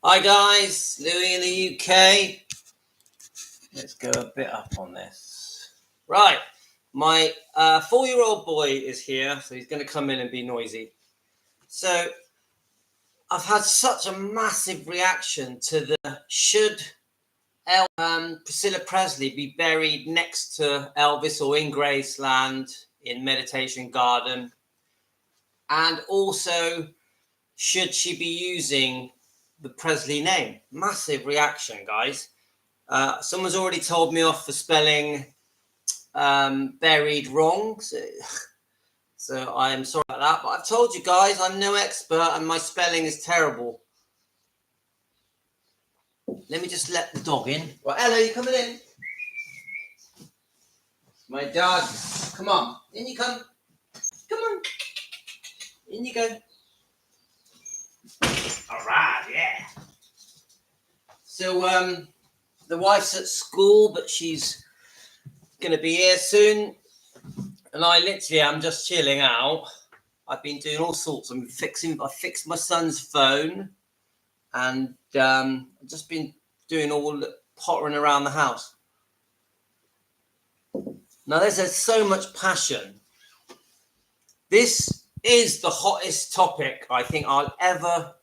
Hi guys, Louis in the UK. Let's go a bit up on this. Right, my 4-year-old boy is here, so he's going to come in and be noisy. So I've had such a massive reaction to the should Priscilla Presley be buried next to Elvis or in Graceland in Meditation Garden, and also should she be using the Presley name? Massive reaction, guys. Someone's already told me off for spelling buried wrong, so I'm sorry about that. But I've told you guys, I'm no expert and my spelling is terrible. Let me just let the dog in. Right, hello, you coming in? My dog. Come on, in you come. Come on. In you go. All right, yeah. So, the wife's at school, but she's going to be here soon. And I'm just chilling out. I've been doing all sorts. I fixed my son's phone. And I've just been doing all the pottering around the house. Now, there's so much passion. This is the hottest topic I think I'll ever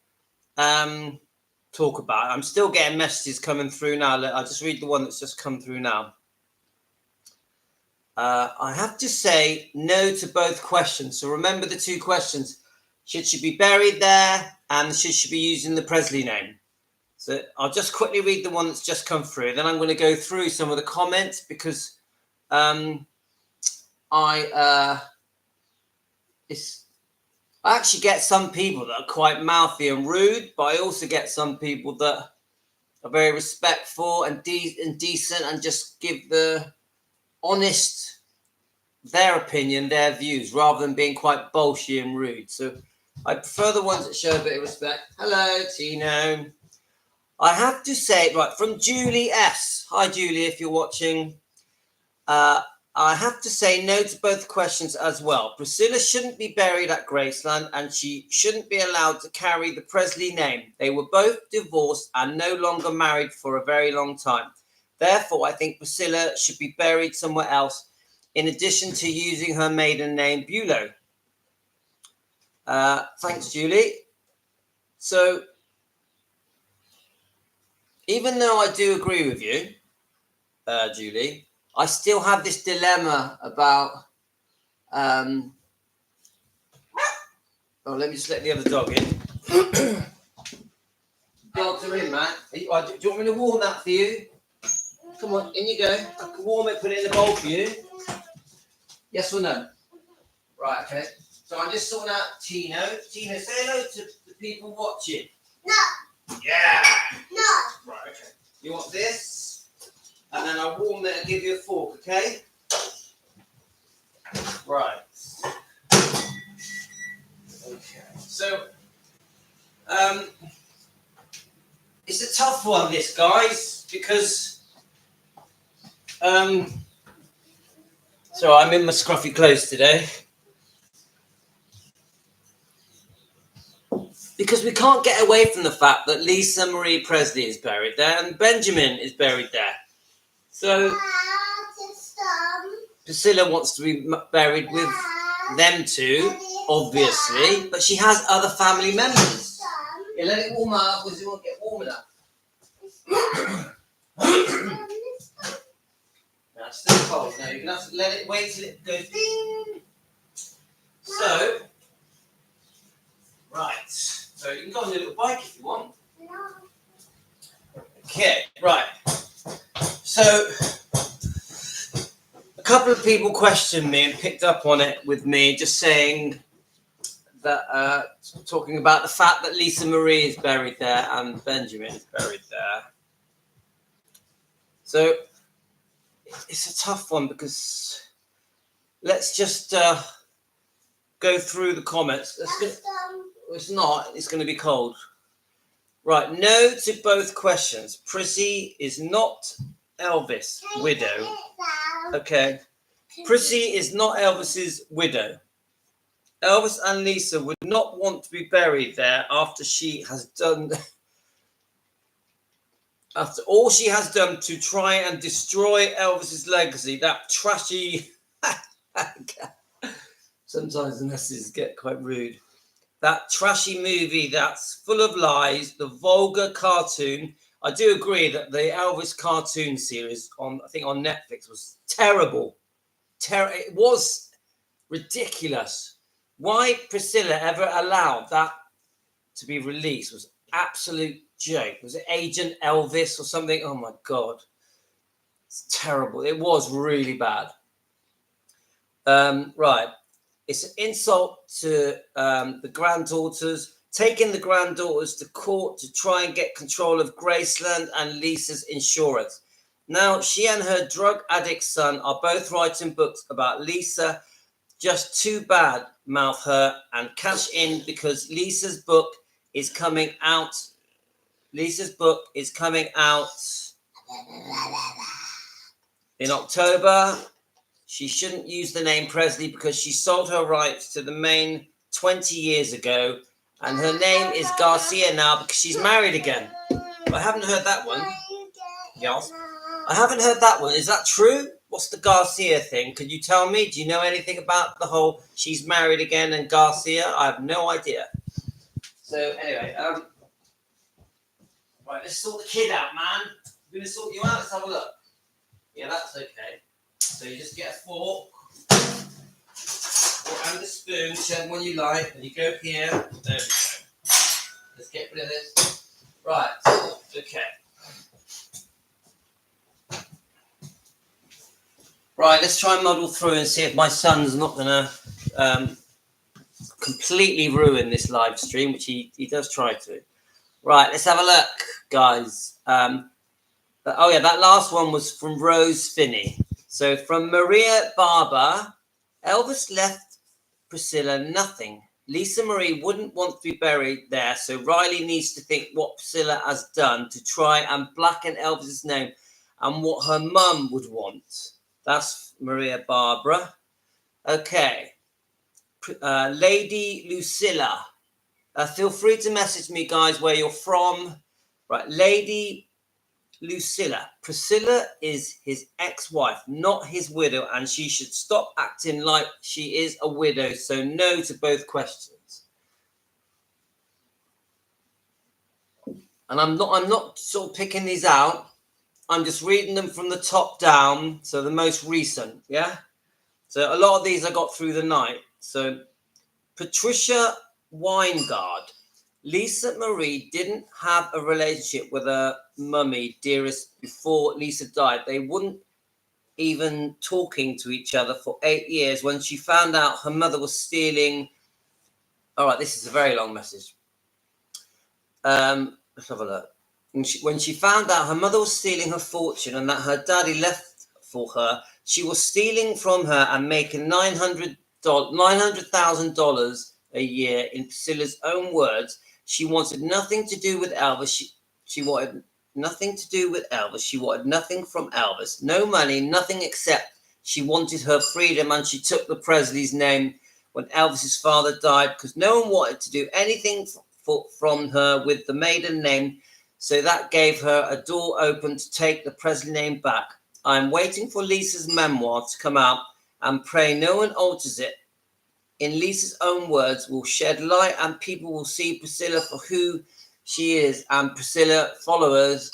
talk about. I'm still getting messages coming through now. I'll just read the one that's just come through now. I have to say no to both questions. So remember the two questions. Should she be buried there? And should she be using the Presley name? So I'll just quickly read the one that's just come through. Then I'm going to go through some of the comments because I actually get some people that are quite mouthy and rude, but I also get some people that are very respectful and decent and just give the honest, their opinion, their views, rather than being quite bolshy and rude. So I prefer the ones that show a bit of respect. Hello, Tino. I have to say, right, from Julie S. Hi, Julie, if you're watching. I have to say no to both questions as well. Priscilla shouldn't be buried at Graceland and she shouldn't be allowed to carry the Presley name. They were both divorced and no longer married for a very long time. Therefore, I think Priscilla should be buried somewhere else in addition to using her maiden name, Bulow. Thanks, Julie. So, even though I do agree with you, Julie, I still have this dilemma about... let me just let the other dog in. Dogs are in, man. Do you want me to warm that for you? Come on, in you go. I can warm it, put it in the bowl for you. Yes or no? Right, okay. So I'm just sorting out Tino. Tino, say hello to the people watching. No. Yeah. No. Right, okay. You want this? And then I'll warm it and give you a fork, okay? Right. Okay. So, it's a tough one, this, guys, because, so I'm in my scruffy clothes today. Because we can't get away from the fact that Lisa Marie Presley is buried there and Benjamin is buried there. So Priscilla wants to be buried with them two, obviously, but she has other family members. Yeah, let it warm up because it won't get warm enough. That's still cold. Now you're going to have to let it wait till it goes ding. So, right. So you can go on your little bike if you want. Okay, right. So a couple of people questioned me and picked up on it with me, just saying that, talking about the fact that Lisa Marie is buried there and Benjamin is buried there. So it's a tough one because let's just go through the comments. It's not. It's going to be cold. Right. No to both questions. Prissy is not Elvis' widow. Okay. Prissy is not Elvis's widow. Elvis and Lisa would not want to be buried there after she has done After all she has done to try and destroy Elvis's legacy, that trashy. Sometimes the messages get quite rude. That trashy movie that's full of lies, the vulgar cartoon. I do agree that the Elvis cartoon series I think on Netflix was terrible. It was ridiculous. Why Priscilla ever allowed that to be released was absolute joke. Was it Agent Elvis or something? Oh my God. It's terrible. It was really bad. Right. It's an insult to the granddaughters, taking the granddaughters to court to try and get control of Graceland and Lisa's insurance. Now, she and her drug addict son are both writing books about Lisa. Just too bad, mouth her, and cash in because Lisa's book is coming out. Lisa's book is coming out in October. She shouldn't use the name Presley because she sold her rights to the main 20 years ago, and her name is Garcia now because she's married again. I haven't heard that one. Yes. I haven't heard that one. Is that true? What's the Garcia thing? Could you tell me? Do you know anything about the whole she's married again and Garcia? I have no idea. So anyway, right, let's sort the kid out, man. I'm going to sort you out. Let's have a look. Yeah, that's okay. So you just get a fork and a spoon, whichever one you like, and you go here. There we go. Let's get rid of this. Right, okay. Right, let's try and muddle through and see if my son's not going to completely ruin this live stream, which he does try to. Right, let's have a look, guys. Oh, yeah, that last one was from Rose Finney. So from Maria Barber, Elvis left Priscilla nothing. Lisa Marie wouldn't want to be buried there, so Riley needs to think what Priscilla has done to try and blacken Elvis's name and what her mum would want. That's Maria Barbara. Okay. Lady Lucilla. Feel free to message me, guys, where you're from. Right, Lady Lucilla. Priscilla is his ex-wife, not his widow, and she should stop acting like she is a widow. So no to both questions. And I'm not sort of picking these out. I'm just reading them from the top down. So the most recent, yeah. So a lot of these I got through the night. So Patricia Weingard. Lisa Marie didn't have a relationship with her mummy, dearest, before Lisa died. They wouldn't even talking to each other for 8 years when she found out her mother was stealing. All right, this is a very long message. Let's have a look. When she found out her mother was stealing her fortune and that her daddy left for her, she was stealing from her and making $900,000 a year. In Priscilla's own words, she wanted nothing to do with Elvis. She wanted nothing to do with Elvis. She wanted nothing from Elvis. No money, nothing except she wanted her freedom, and she took the Presley's name when Elvis's father died because no one wanted to do anything from her with the maiden name. So that gave her a door open to take the Presley name back. I'm waiting for Lisa's memoir to come out and pray no one alters it. In Lisa's own words, will shed light and people will see Priscilla for who she is, and Priscilla followers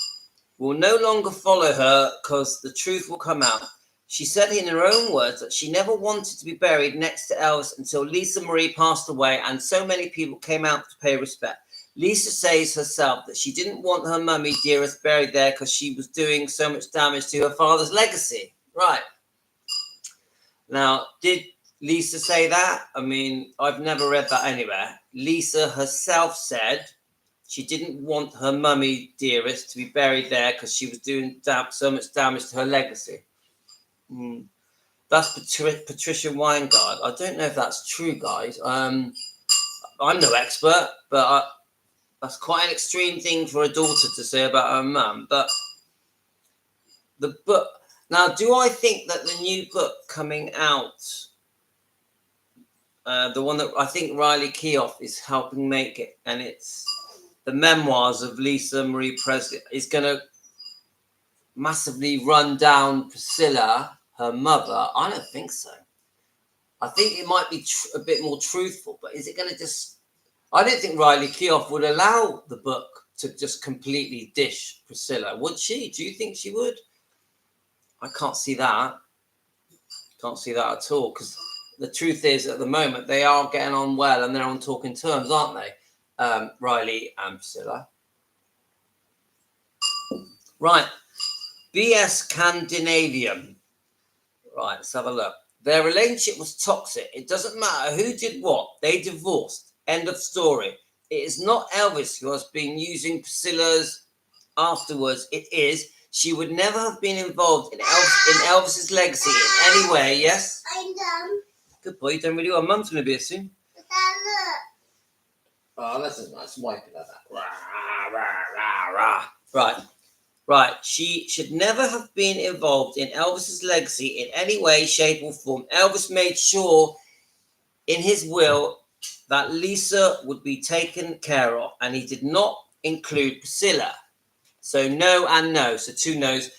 will no longer follow her because the truth will come out. She said in her own words that she never wanted to be buried next to Elvis until Lisa Marie passed away and so many people came out to pay respect. Lisa says herself that she didn't want her mummy, dearest, buried there because she was doing so much damage to her father's legacy. Right. Now, did Lisa say that? I mean, I've never read that anywhere. Lisa herself said she didn't want her mummy, dearest, to be buried there because she was doing so much damage to her legacy. That's Patricia Weingard. I don't know if that's true, guys. I'm no expert, but that's quite an extreme thing for a daughter to say about her mum. But the book... Now, do I think that the new book coming out... the one that I think Riley Keough is helping make it, and it's the memoirs of Lisa Marie Presley, is going to massively run down Priscilla, her mother? I don't think so. I think it might be a bit more truthful, but is it going to just... I don't think Riley Keough would allow the book to just completely dish Priscilla. Would she? Do you think she would? I can't see that. Can't see that at all, because the truth is, at the moment, they are getting on well and they're on talking terms, aren't they? Riley and Priscilla. Right. B.S. Scandinavian. Right, let's have a look. Their relationship was toxic. It doesn't matter who did what. They divorced. End of story. It is not Elvis who has been using Priscilla's afterwards. It is. She would never have been involved in Elvis's legacy in any way. Yes? I'm done. Good boy. You done really well. Mum's going to be here soon. Look. Oh, that's a nice wipe it like that. Rah, rah, rah, rah. Right. Right. She should never have been involved in Elvis's legacy in any way, shape, or form. Elvis made sure in his will that Lisa would be taken care of, and he did not include Priscilla. So no and no. So 2 no's.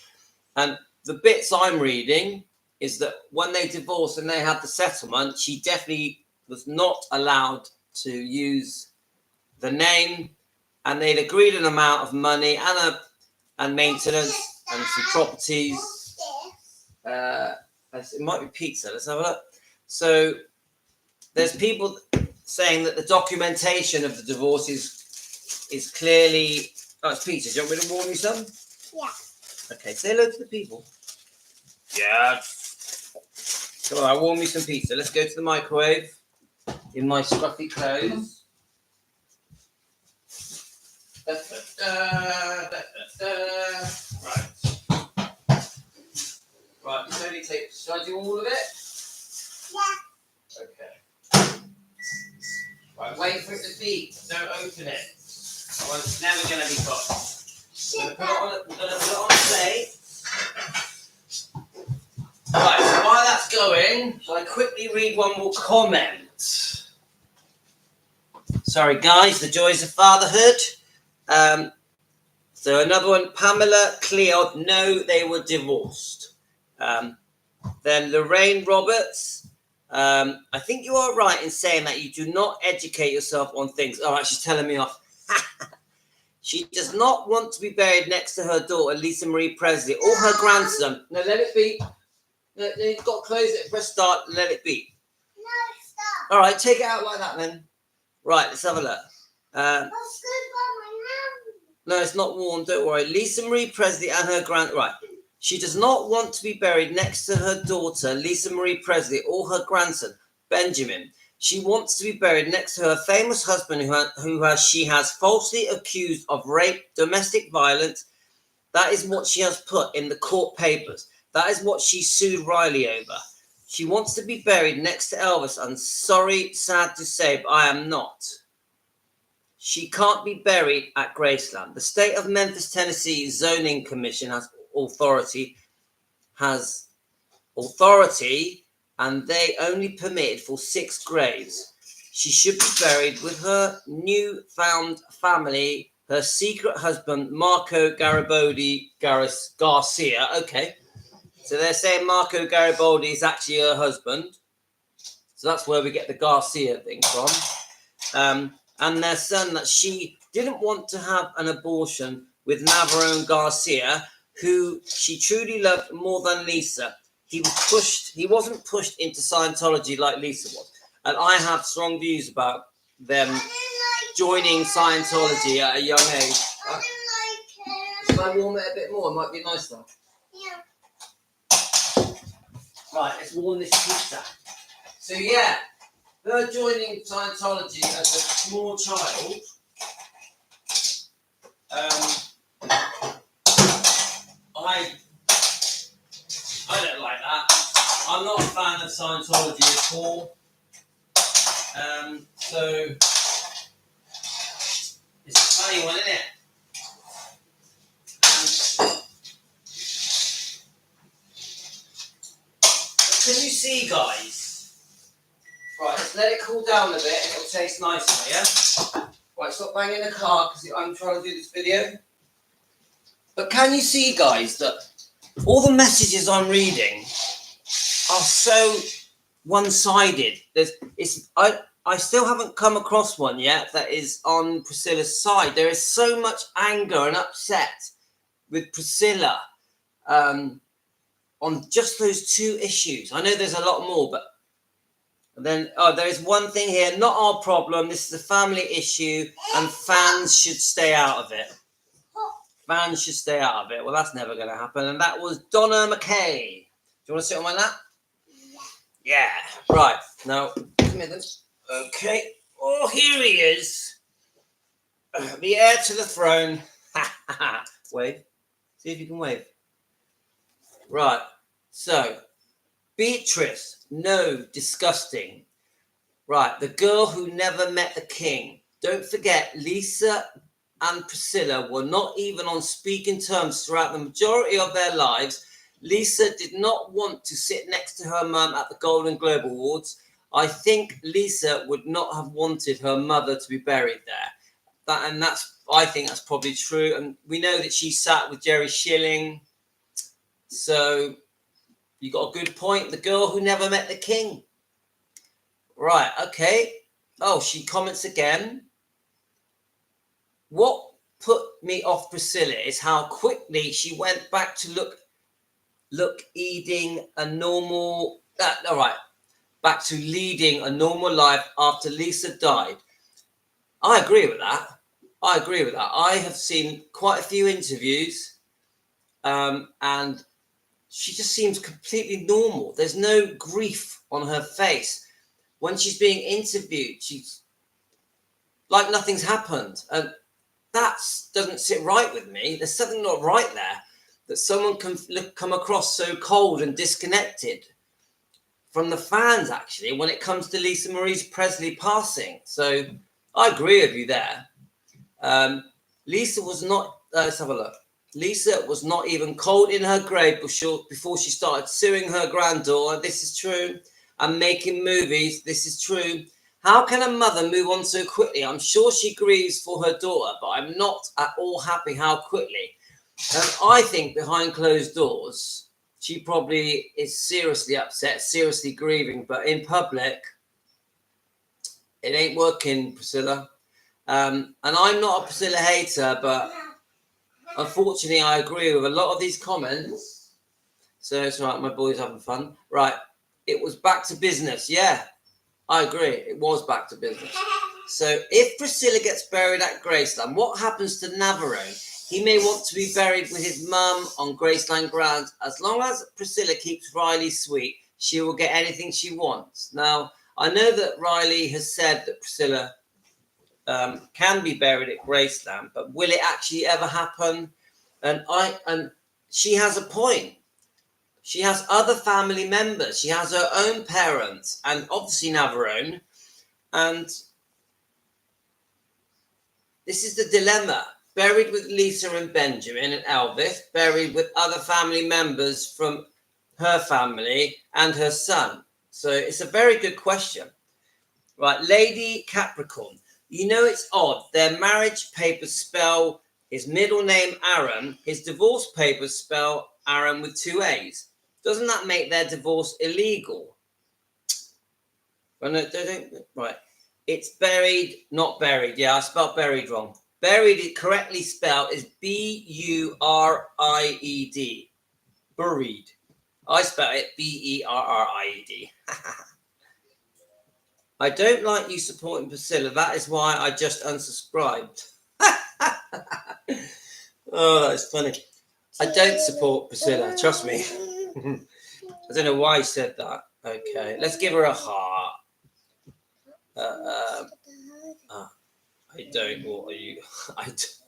And the bits I'm reading is that when they divorced and they had the settlement, she definitely was not allowed to use the name, and they'd agreed an amount of money and maintenance and some properties. It might be pizza. Let's have a look. So there's people saying that the documentation of the divorce is clearly... Oh, it's pizza. Do you want me to warm you some? Yeah. Okay, say hello to the people. Yeah. Come on, I'll warm you some pizza. Let's go to the microwave in my scruffy clothes. Right, it's only take... Should I do all of it? Yeah. Okay. Right, wait for it to beep. Don't open it. Or it's never going to be cooked. We're going to put it on a plate. Right, so while that's going, shall I quickly read one more comment? Sorry, guys, the joys of fatherhood. So another one, Pamela Cleod, no, they were divorced. Then Lorraine Roberts, I think you are right in saying that you do not educate yourself on things. All right, she's telling me off. She does not want to be buried next to her daughter, Lisa Marie Presley, or her grandson. No, let it be. No, you've got to close it. Press start and let it be. No, stop. All right, take it out like that then. Right, let's have a look. What's good about my hand? No, it's not warm. Don't worry. Lisa Marie Presley and her Right. She does not want to be buried next to her daughter, Lisa Marie Presley, or her grandson, Benjamin. She wants to be buried next to her famous husband, she has falsely accused of rape, domestic violence. That is what she has put in the court papers. That is what she sued Riley over. She wants to be buried next to Elvis. I'm sorry, sad to say, but I am not. She can't be buried at Graceland. The state of Memphis, Tennessee Zoning Commission has authority, and they only permitted for 6 graves. She should be buried with her newfound family, her secret husband, Marco Garibaldi Garcia. Okay. So they're saying Marco Garibaldi is actually her husband. So that's where we get the Garcia thing from. And their son, that she didn't want to have an abortion with Navarone Garcia, who she truly loved more than Lisa. He wasn't pushed into Scientology like Lisa was. And I have strong views about them joining Scientology at a young age. I didn't like Should I warm it a bit more? It might be nicer. Yeah. Right, let's warm this pizza. So yeah, her joining Scientology as a small child. I don't like that. I'm not a fan of Scientology at all. So it's a funny one, isn't it? Can you see, guys? Right, let's let it cool down a bit and it'll taste nicer, yeah? Right, stop banging the car because I'm trying to do this video. But can you see, guys, that all the messages I'm reading are so one-sided? I still haven't come across one yet that is on Priscilla's side. There is so much anger and upset with Priscilla on just those two issues. I know there's a lot more, but then there is one thing here. Not our problem. This is a family issue, and fans should stay out of it. Fans should stay out of it. Well, that's never going to happen. And that was Donna McKay. Do you want to sit on my lap? Yeah. Right. Now, come here then. Okay. Oh, here he is. The heir to the throne. Wave. See if you can wave. Right. So, Beatrice. No, disgusting. Right. The girl who never met the king. Don't forget, Lisa and Priscilla were not even on speaking terms throughout the majority of their lives. Lisa did not want to sit next to her mum at the Golden Globe Awards. I think Lisa would not have wanted her mother to be buried there. I think that's probably true. And we know that she sat with Jerry Schilling. So you got a good point. The girl who never met the king. Right, okay. Oh, she comments again. What put me off Priscilla is how quickly she went back to leading a normal life after Lisa died. I agree with that. I have seen quite a few interviews, and she just seems completely normal. There's no grief on her face. When she's being interviewed, she's like nothing's happened. And that doesn't sit right with me. There's something not right there, that someone can come across so cold and disconnected from the fans, actually, when it comes to Lisa Marie Presley passing. So I agree with you there. Lisa was not, let's have a look. Lisa was not even cold in her grave before she started suing her granddaughter. This is true. And making movies. This is true. How can a mother move on so quickly? I'm sure she grieves for her daughter, but I'm not at all happy how quickly. And I think behind closed doors, she probably is seriously upset, seriously grieving. But in public, it ain't working, Priscilla. And I'm not a Priscilla hater, but unfortunately, I agree with a lot of these comments. So it's all right, my boy's having fun. Right, it was back to business. Yeah, I agree. It was back to business. So if Priscilla gets buried at Graceland, what happens to Navarone? He may want to be buried with his mum on Graceland grounds. As long as Priscilla keeps Riley sweet, she will get anything she wants. Now, I know that Riley has said that Priscilla can be buried at Graceland, but will it actually ever happen? And she has a point. She has other family members. She has her own parents, and obviously Navarone. And this is the dilemma. Buried with Lisa and Benjamin and Elvis, buried with other family members from her family and her son. So it's a very good question. Right, Lady Capricorn. You know, it's odd. Their marriage papers spell his middle name Aaron. His divorce papers spell Aaron with 2 A's. Doesn't that make their divorce illegal? Well, no, right. It's buried, not buried. Yeah, I spelled buried wrong. Buried, correctly spelled, is B-U-R-I-E-D. Buried. I spell it B-E-R-R-I-E-D. I don't like you supporting Priscilla. That is why I just unsubscribed. Oh, that's funny. I don't support Priscilla. Trust me. I don't know why I said that. Okay, let's give her a heart. I don't. What are you? I don't.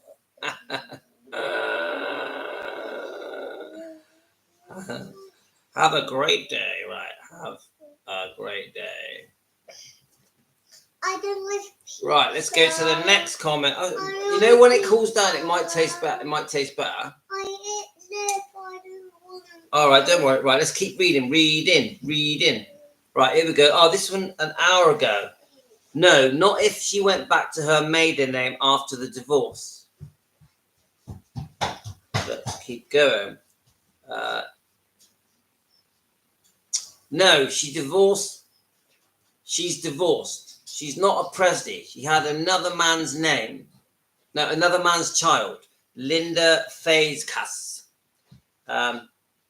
Have a great day. Right. Have a great day. I don't like pizza. Right, let's go to the next comment. Oh, you know, when it cools down, it might taste better. It might taste better. I ate this. I don't want to. All right, don't worry. Right, let's keep reading. Reading. Right, here we go. Oh, this one an hour ago. No, not if she went back to her maiden name after the divorce. let's keep going. No, she divorced. She's divorced. She's not a Presley. She had another man's name. No, another man's child. Linda Fazekas.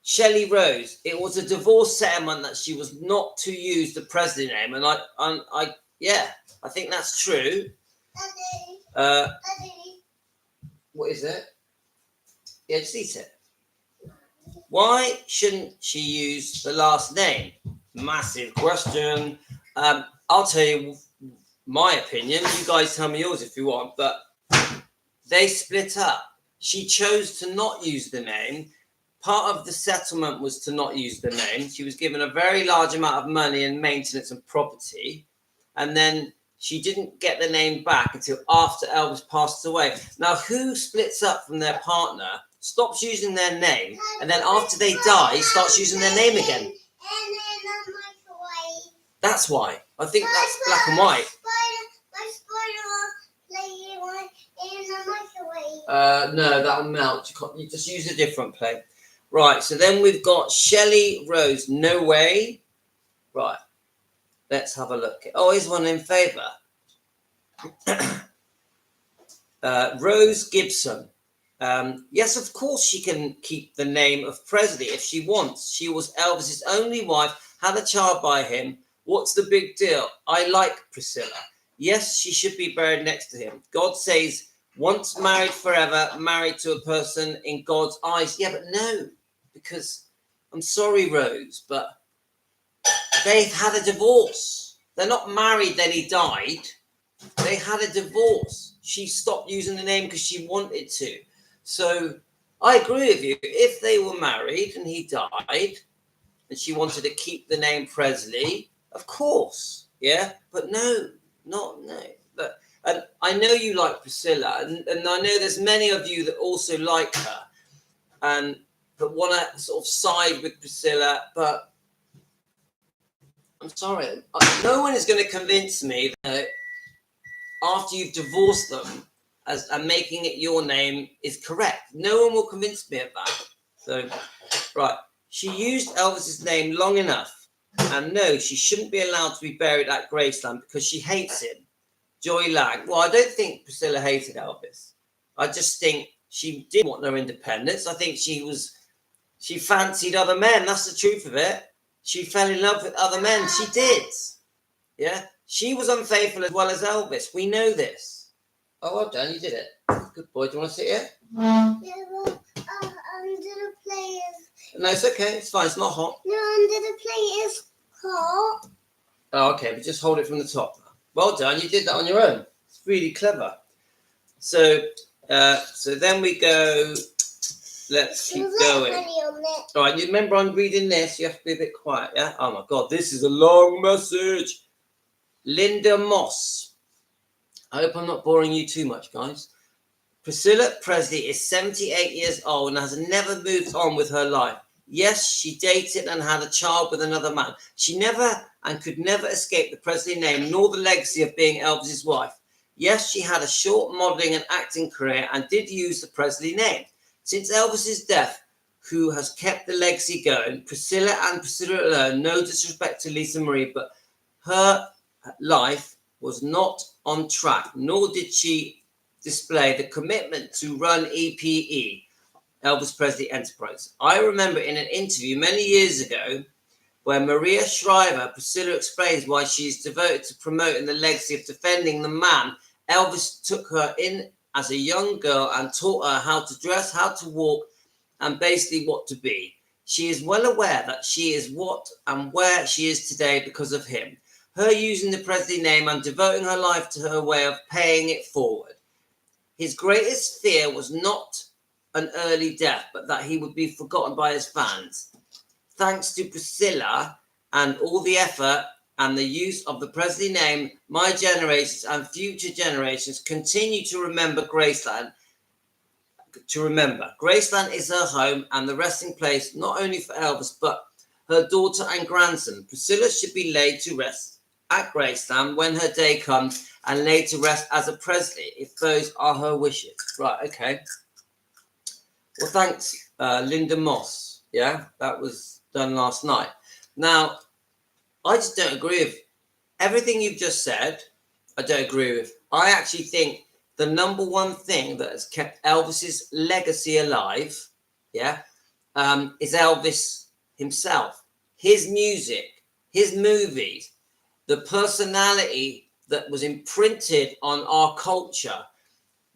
Shelley Rose. It was a divorce settlement that she was not to use the Presley name, and I think that's true. What is it? Yeah, just eat it. Why shouldn't she use the last name? Massive question. I'll tell you my opinion. You guys tell me yours if you want, but they split up. She chose to not use the name. Part of the settlement was to not use the name. She was given a very large amount of money and maintenance and property. And then she didn't get the name back until after Elvis passed away. Now, who splits up from their partner, stops using their name, and then after they die, starts using their name again? That's why. I think that's black and white. No, that'll melt. You just use a different plate. Right, so then we've got Shelley Rose. No way. Right, let's have a look. Oh, here's one in favour. Rose Gibson. Yes, of course she can keep the name of Presley if she wants. She was Elvis's only wife, had a child by him. What's the big deal? I like Priscilla. Yes, she should be buried next to him. God says, once married forever, married to a person in God's eyes. Yeah, but no, because I'm sorry, Rose, but they've had a divorce. They're not married, then he died. They had a divorce. She stopped using the name because she wanted to. So I agree with you. If they were married and he died and she wanted to keep the name Presley, of course, yeah, but no. But and I know you like Priscilla, and I know there's many of you that also like her, and but want to sort of side with Priscilla. But I'm sorry, no one is going to convince me that after you've divorced them, and making it your name is correct. No one will convince me of that. So, right, she used Elvis's name long enough. And no, she shouldn't be allowed to be buried at Graceland because she hates him. Joy Lang. Well, I don't think Priscilla hated Elvis. I just think she didn't want no independence. I think she fancied other men. That's the truth of it. She fell in love with other men. She did. Yeah. She was unfaithful as well as Elvis. We know this. Oh, well done. You did it. Good boy. Do you want to sit here? Yeah, well, under the plate is... No, it's okay. It's fine. It's not hot. No, under the plate is hot. Oh, okay. But just hold it from the top. Well done. You did that on your own. It's really clever. So then we go. Let's keep going. All right. You remember I'm reading this. You have to be a bit quiet. Yeah. Oh my God. This is a long message. Linda Moss. I hope I'm not boring you too much, guys. Priscilla Presley is 78 years old and has never moved on with her life. Yes, she dated and had a child with another man. She never and could never escape the Presley name nor the legacy of being Elvis's wife. Yes, she had a short modelling and acting career and did use the Presley name. Since Elvis's death, who has kept the legacy going, Priscilla and Priscilla alone, no disrespect to Lisa Marie, but her life was not on track, nor did she display the commitment to run EPE, Elvis Presley Enterprise. I remember in an interview many years ago where Maria Shriver, Priscilla explains why she is devoted to promoting the legacy of defending the man Elvis took her in as a young girl and taught her how to dress, how to walk, and basically what to be. She is well aware that she is what and where she is today because of him. Her using the Presley name and devoting her life to her way of paying it forward. His greatest fear was not an early death, but that he would be forgotten by his fans. Thanks to Priscilla and all the effort and the use of the Presley name, my generations and future generations continue to remember Graceland. Graceland is her home and the resting place not only for Elvis, but her daughter and grandson. Priscilla should be laid to rest at Graceland when her day comes and laid to rest as a Presley, if those are her wishes. Right, okay. Well, thanks, Linda Moss. Yeah, that was done last night. Now, I just don't agree with everything you've just said. I don't agree with. I actually think the number one thing that has kept Elvis's legacy alive, yeah, is Elvis himself, his music, his movies, the personality that was imprinted on our culture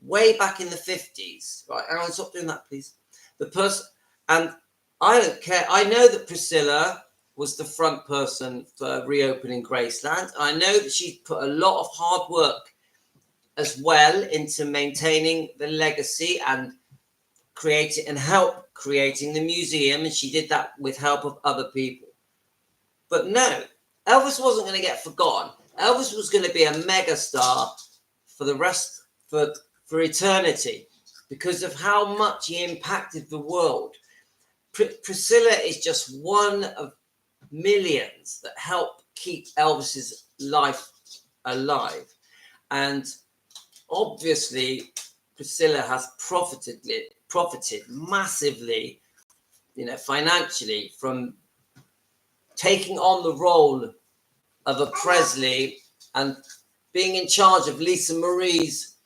way back in the 50s. Right, Aaron, stop doing that, please. The person, and I don't care. I know that Priscilla was the front person for reopening Graceland. I know that she put a lot of hard work as well into maintaining the legacy and creating and help creating the museum, and she did that with help of other people. But no, Elvis wasn't going to get forgotten. Elvis was going to be a megastar for the rest for eternity because of how much he impacted the world. Priscilla is just one of millions that help keep Elvis's life alive, and obviously Priscilla has profited massively, financially from taking on the role of a Presley and being in charge of Lisa Marie's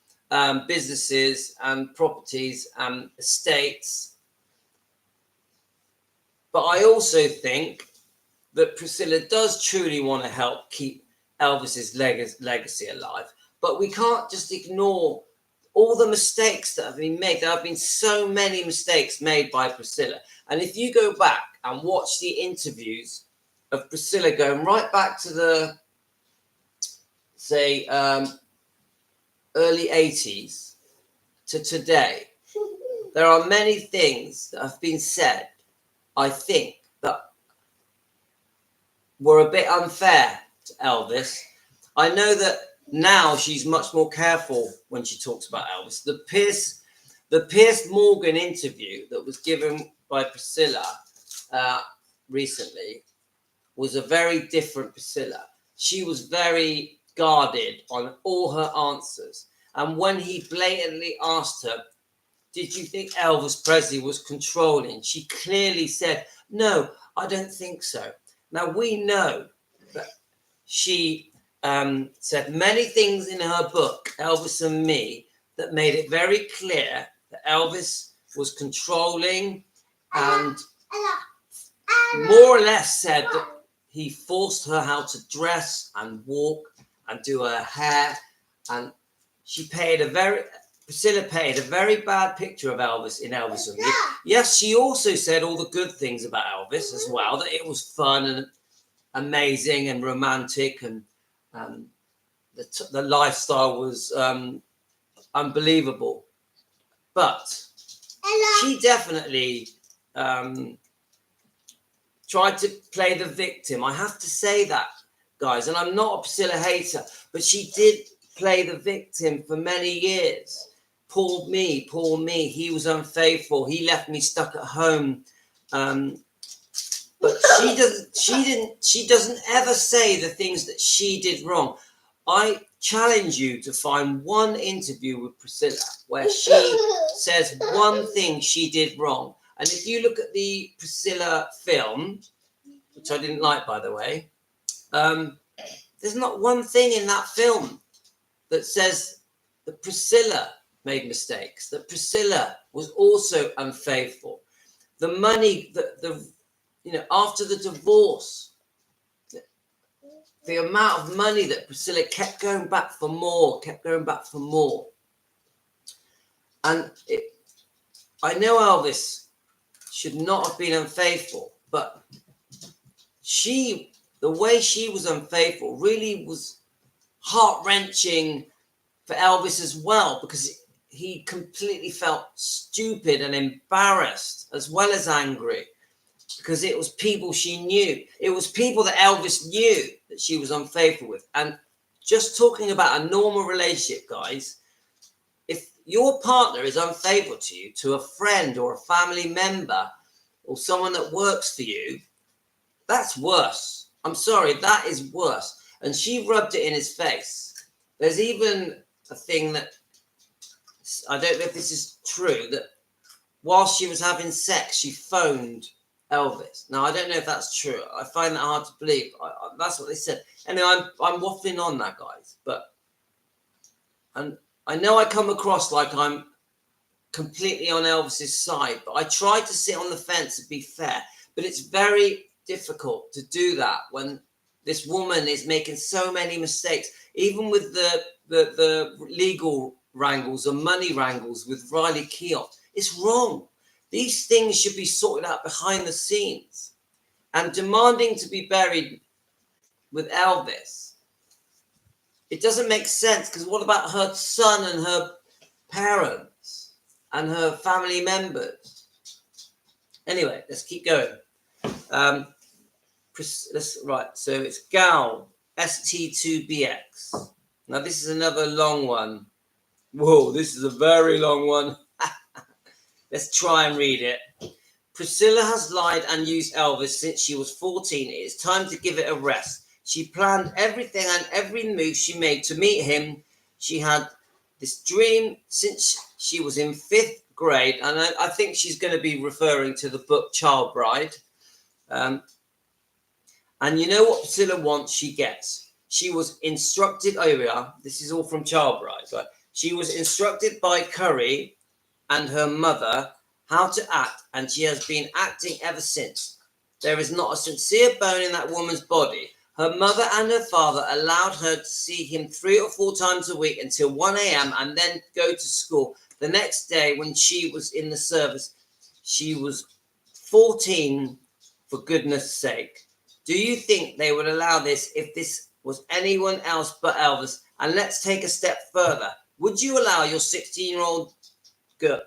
businesses and properties and estates. But I also think that Priscilla does truly want to help keep Elvis's legacy alive. But we can't just ignore all the mistakes that have been made. There have been so many mistakes made by Priscilla. And if you go back and watch the interviews of Priscilla going right back to the, say, early 80s to today, there are many things that have been said, I think, that were a bit unfair to Elvis. I know that now she's much more careful when she talks about Elvis. The Piers Morgan interview that was given by Priscilla recently was a very different Priscilla. She was very guarded on all her answers. And when he blatantly asked her, did you think Elvis Presley was controlling? She clearly said, no, I don't think so. Now, we know that she said many things in her book, Elvis and Me, that made it very clear that Elvis was controlling and more or less said that he forced her how to dress and walk and do her hair. And Priscilla painted a very bad picture of Elvis in Elvis and Me. Yes, she also said all the good things about Elvis as well, that it was fun and amazing and romantic, and the lifestyle was unbelievable. But she definitely tried to play the victim. I have to say that, guys, and I'm not a Priscilla hater, but she did play the victim for many years. Poor me, he was unfaithful, he left me stuck at home. But she doesn't ever say the things that she did wrong. I challenge you to find one interview with Priscilla where she says one thing she did wrong. And if you look at the Priscilla film, which I didn't like, by the way, there's not one thing in that film that says that Priscilla made mistakes, that Priscilla was also unfaithful. The money, after the divorce, the amount of money that Priscilla kept going back for more. And I know Elvis should not have been unfaithful, but the way she was unfaithful really was heart-wrenching for Elvis as well, because he completely felt stupid and embarrassed as well as angry, because it was people she knew. It was people that Elvis knew that she was unfaithful with. And just talking about a normal relationship, guys, if your partner is unfaithful to you, to a friend or a family member or someone that works for you, that's worse. I'm sorry, that is worse. And she rubbed it in his face. There's even a thing that, I don't know if this is true, that whilst she was having sex, she phoned Elvis. Now, I don't know if that's true. I find that hard to believe. That's what they said. Anyway, I'm waffling on that, guys. But and I know I come across like I'm completely on Elvis's side, but I try to sit on the fence and be fair. But it's very difficult to do that when this woman is making so many mistakes, even with the legal wrangles or money wrangles with Riley Keough. It's wrong. These things should be sorted out behind the scenes. And demanding to be buried with Elvis, it doesn't make sense, because what about her son and her parents and her family members? Anyway, let's keep going. Right, so it's Gal ST2BX. Now this is another long one. Whoa, this is a very long one. Let's try and read it. Priscilla has lied and used Elvis since she was 14. It is time to give it a rest. She planned everything and every move she made to meet him. She had this dream since she was in 5th grade. And I think she's going to be referring to the book Child Bride. And you know what Priscilla wants, she gets. She was instructed, oh, here we are. This is all from Child Bride, right? She was instructed by Curry and her mother how to act, and she has been acting ever since. There is not a sincere bone in that woman's body. Her mother and her father allowed her to see him 3 or 4 times a week until 1 a.m. and then go to school. The next day, when she was in the service, she was 14, for goodness sake. Do you think they would allow this if this was anyone else but Elvis? And let's take a step further. Would you allow your 16-year-old girl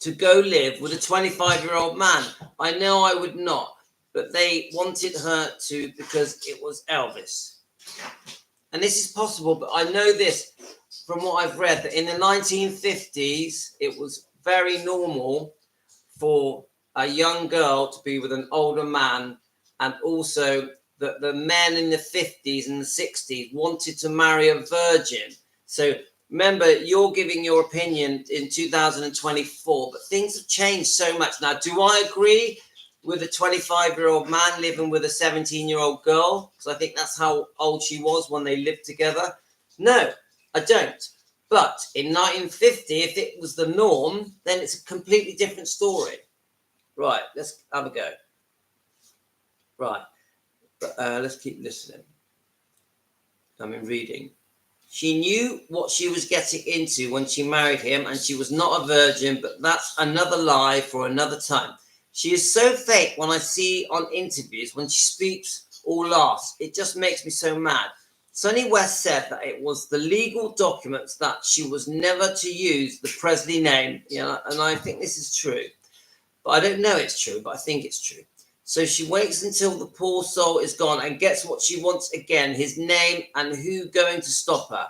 to go live with a 25-year-old man? I know I would not, but they wanted her to because it was Elvis. And this is possible, but I know this from what I've read, that in the 1950s, it was very normal for a young girl to be with an older man, and also that the men in the 50s and the 60s wanted to marry a virgin. So remember, you're giving your opinion in 2024, but things have changed so much. Now, do I agree with a 25-year-old man living with a 17-year-old girl? Because I think that's how old she was when they lived together. No, I don't. But in 1950, if it was the norm, then it's a completely different story. Right, let's have a go. Right, let's keep listening. Reading. She knew what she was getting into when she married him, and she was not a virgin, but that's another lie for another time. She is so fake when I see on interviews when she speaks or laughs. It just makes me so mad. Sonny West said that it was the legal documents that she was never to use the Presley name. And I think this is true. But I don't know it's true, but I think it's true. So she waits until the poor soul is gone and gets what she wants again, his name, and who going to stop her?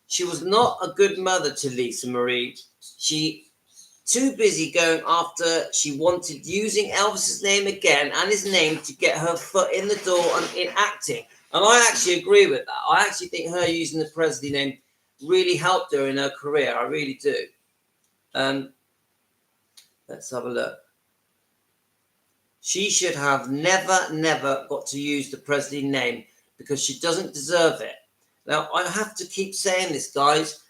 She was not a good mother to Lisa Marie. She too busy going after she wanted, using Elvis's name again and his name to get her foot in the door and in acting. And I actually agree with that. I actually think her using the Presley name really helped her in her career. I really do. Let's have a look. She should have never got to use the Presley name because she doesn't deserve it. Now, I have to keep saying this, guys.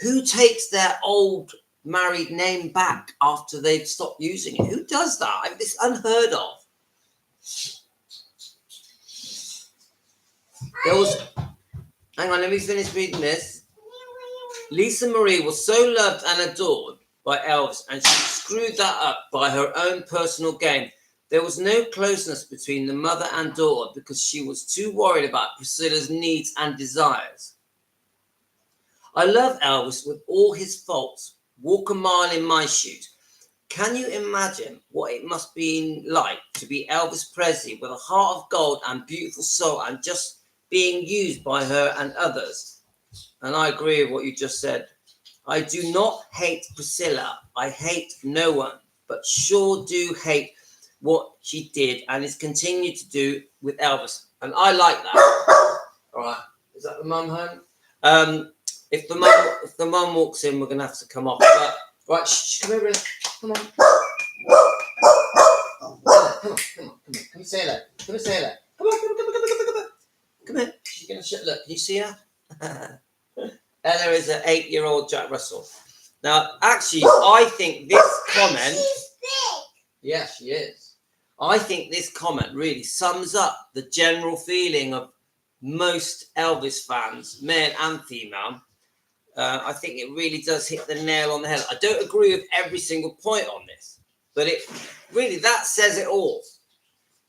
Who takes their old married name back after they've stopped using it? Who does that? It's unheard of. Hang on, let me finish reading this. Lisa Marie was so loved and adored by Elvis, and she screwed that up by her own personal gain. There was no closeness between the mother and daughter because she was too worried about Priscilla's needs and desires. I love Elvis with all his faults. Walk a mile in my shoes. Can you imagine what it must be like to be Elvis Presley with a heart of gold and beautiful soul and just being used by her and others? And I agree with what you just said. I do not hate Priscilla. I hate no one, but sure do hate what she did and is continued to do with Elvis. And I like that. All right. Is that the mum home? If the mum walks in, we're going to have to come off. But Right, come over and come on. Come and say hello. Come and say hello. Come on. Come here. She's gonna shut. Look, can you see her? Ella is an 8-year-old Jack Russell. Now, actually, I think this comment. She's big. Yeah, she is. I think this comment really sums up the general feeling of most Elvis fans, male and female. I think it really does hit the nail on the head. I don't agree with every single point on this, but it really, that says it all.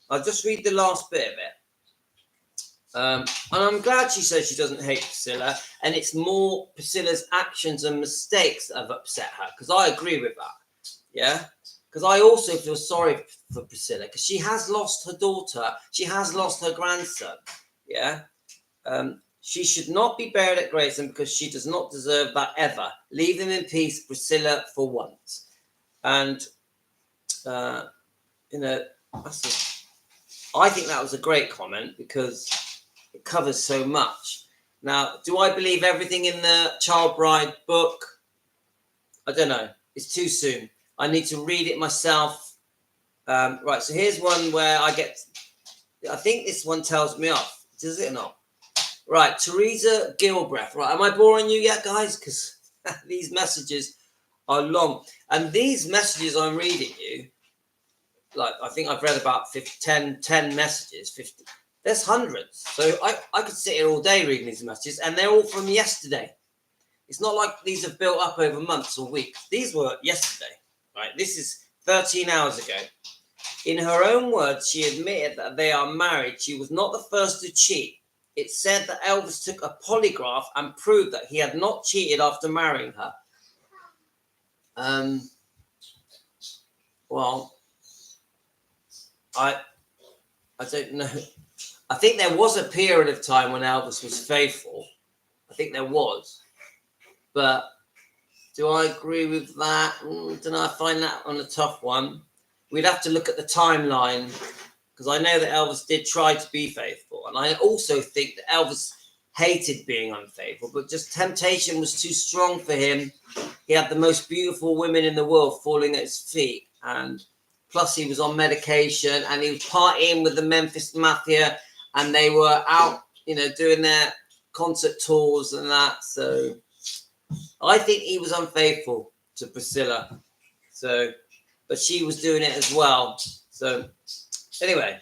I'll just read the last bit of it. And I'm glad she says she doesn't hate Priscilla, and it's more Priscilla's actions and mistakes that have upset her, because I agree with that. Yeah? Because I also feel sorry for Priscilla, because she has lost her daughter, she has lost her grandson. Yeah? She should not be buried at Graceland because she does not deserve that ever. Leave them in peace, Priscilla, for once. And, I think that was a great comment because it covers so much. Now, do I believe everything in the Child Bride book? I don't know. It's too soon. I need to read it myself. Right, so here's one where I think this one tells me off. Does it or not? Right, Teresa Gilbreth. Right, am I boring you yet, guys? Because these messages are long. And these messages I'm reading you, like, I think I've read about 10 messages, 50. There's hundreds. So I could sit here all day reading these messages, and they're all from yesterday. It's not like these have built up over months or weeks. These were yesterday, right? This is 13 hours ago. In her own words, she admitted that they are married. She was not the first to cheat. It said that Elvis took a polygraph and proved that he had not cheated after marrying her. Well, I don't know. I think there was a period of time when Elvis was faithful. I think there was. But do I agree with that? Don't know. I find that on a tough one. We'd have to look at the timeline, because I know that Elvis did try to be faithful. And I also think that Elvis hated being unfaithful, but just temptation was too strong for him. He had the most beautiful women in the world falling at his feet. And plus he was on medication, and he was partying with the Memphis Mafia, and they were out, doing their concert tours and that. So I think he was unfaithful to Priscilla. But she was doing it as well. So anyway,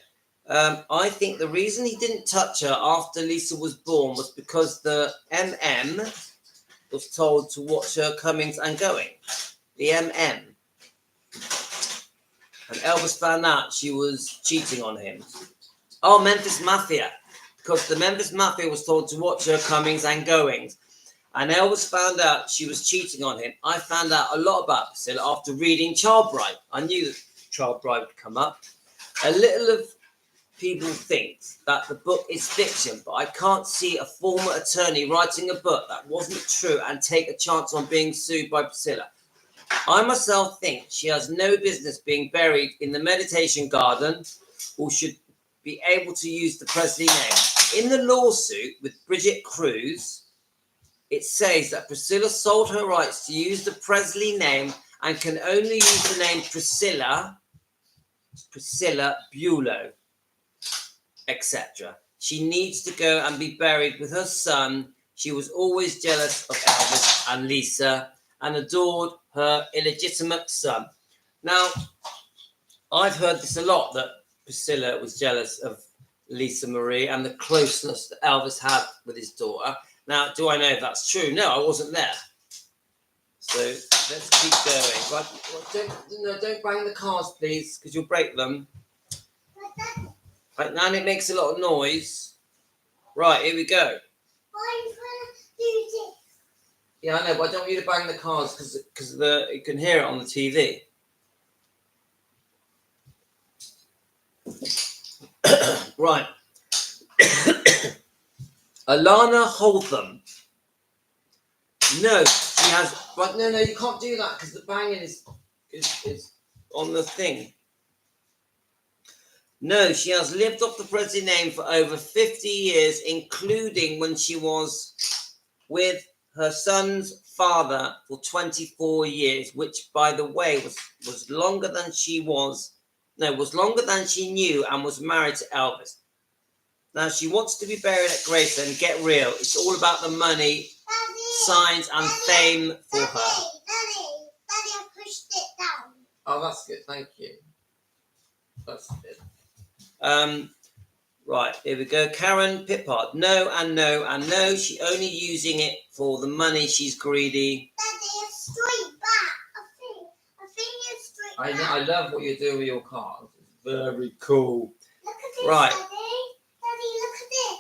I think the reason he didn't touch her after Lisa was born was because the MM was told to watch her comings and goings. The MM. And Elvis found out she was cheating on him. Oh, Memphis Mafia. Because the Memphis Mafia was told to watch her comings and goings. And Elvis found out she was cheating on him. I found out a lot about Priscilla after reading Child Bride. I knew that Child Bride would come up. A little of people think that the book is fiction, but I can't see a former attorney writing a book that wasn't true and take a chance on being sued by Priscilla. I myself think she has no business being buried in the meditation garden, or should be able to use the Presley name. In the lawsuit with Bridget Cruz, it says that Priscilla sold her rights to use the Presley name and can only use the name Priscilla Bulow, etc. She needs to go and be buried with her son. She was always jealous of Elvis and Lisa and adored her illegitimate son. Now, I've heard this a lot, that Priscilla was jealous of Lisa Marie and the closeness that Elvis had with his daughter. Now, do I know if that's true? No, I wasn't there. So let's keep going. Right, don't bang the cars, please, because you'll break them. Right, and it makes a lot of noise. Right, here we go. I'm gonna do this. Yeah, I know, but I don't want you to bang the cars because you can hear it on the TV. Right. Alana Holtham. No, she has. But no, you can't do that because the banging is on the thing. No, she has lived off the Presley name for over 50 years, including when she was with her son's father for 24 years, which, by the way, was longer than she was longer than she knew, and was married to Elvis. Now she wants to be buried at Graceland. Get real. It's all about the money, signs, and fame for her. Daddy, I pushed it down. Oh, that's good. Thank you. That's good. Right, here we go. Karen Pippard. No and no and no. She only using it for the money. She's greedy. Daddy, it's straight back. I think it's straight back. I love what you're doing with your car. It's very cool. Look at this, Right. Daddy, look at this.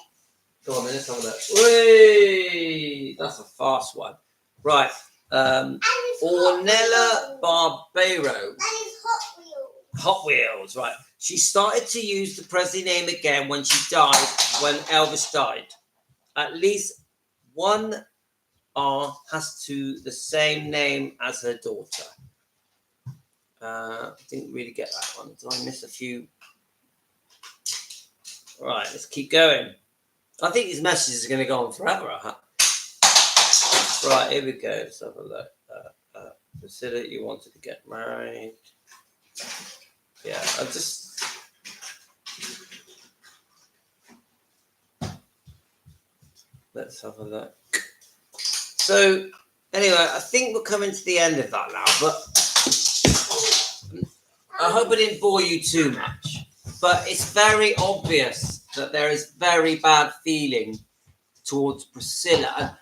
Go on, then, let's have a look. Whee! That's a fast one. Right. Ornella Barbero. That is Hot Wheels. Hot Wheels, right. She started to use the Presley name again when Elvis died. At least one R has the same name as her daughter. Didn't really get that one. Did I miss a few? Right, let's keep going. I think these messages are going to go on forever. Right, here we go. Let's have a look. Priscilla, you wanted to get married. Yeah, let's have a look. So, anyway, I think we're coming to the end of that now, but I hope I didn't bore you too much. But it's very obvious that there is very bad feeling towards Priscilla.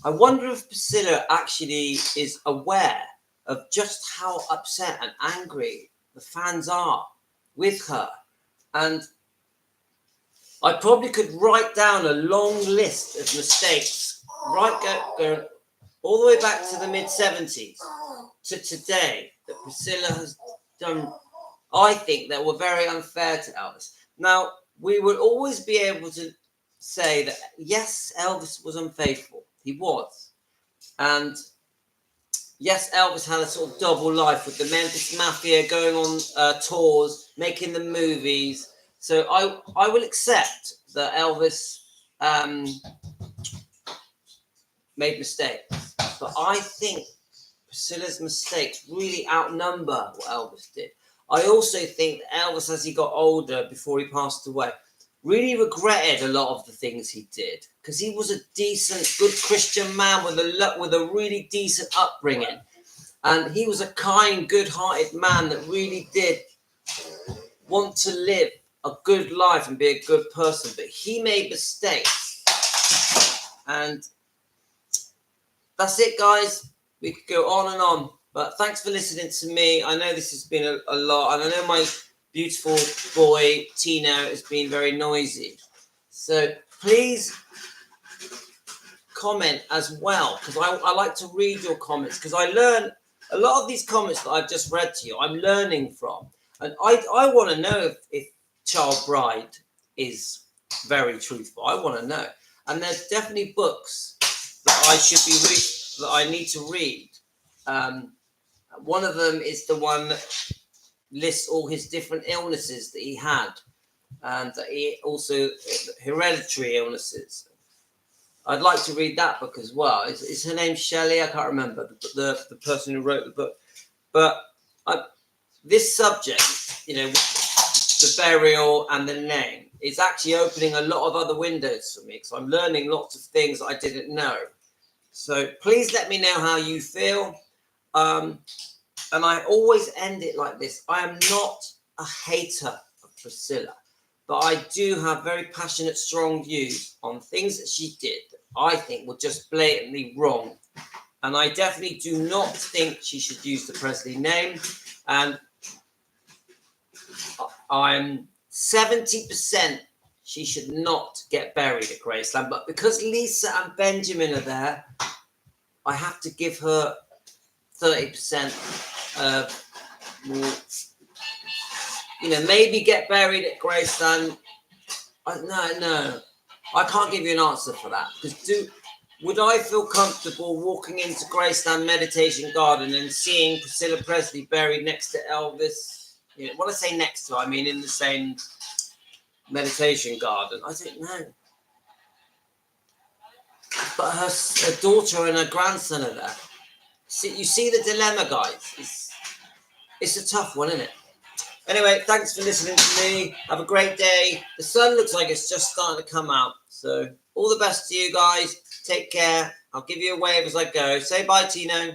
I wonder if Priscilla actually is aware of just how upset and angry the fans are with her. And I probably could write down a long list of mistakes, going all the way back to the mid-70s to today, that Priscilla has done, I think, that were very unfair to Elvis. Now, we would always be able to say that, yes, Elvis was unfaithful. He was. And yes, Elvis had a sort of double life with the Memphis Mafia, going on tours, making the movies. So I will accept that Elvis made mistakes. But I think Priscilla's mistakes really outnumber what Elvis did. I also think that Elvis, as he got older, before he passed away, really regretted a lot of the things he did, because he was a decent, good Christian man with a really decent upbringing. And he was a kind, good-hearted man that really did want to live a good life and be a good person. But he made mistakes. And that's it, guys. We could go on and on. But thanks for listening to me. I know this has been a lot. And I know my beautiful boy, Tino, has been very noisy. So please comment as well, because I like to read your comments, because I learn a lot of these comments that I've just read to you. I'm learning from. And I want to know if Child Bride is very truthful. I want to know. And there's definitely books that I should be that I need to read. One of them is the one that lists all his different illnesses that he had, and he also hereditary illnesses. I'd like to read that book as well. Is her name Shelley? I can't remember the person who wrote the book. But this subject, the burial and the name, is actually opening a lot of other windows for me, because I'm learning lots of things that I didn't know. So please let me know how you feel. And I always end it like this. I am not a hater of Priscilla, but I do have very passionate, strong views on things that she did that I think were just blatantly wrong. And I definitely do not think she should use the Presley name. And I'm 70% she should not get buried at Graceland. But because Lisa and Benjamin are there, I have to give her 30%. Maybe get buried at Graceland. No, I can't give you an answer for that. Because would I feel comfortable walking into Graceland Meditation Garden and seeing Priscilla Presley buried next to Elvis? When I say next to, I mean in the same meditation garden. I don't know. but her daughter and her grandson are there. You see the dilemma, guys. It's a tough one, isn't it? Anyway, thanks for listening to me. Have a great day. The sun looks like it's just starting to come out. So all the best to you guys. Take care. I'll give you a wave as I go. Say bye, Tino.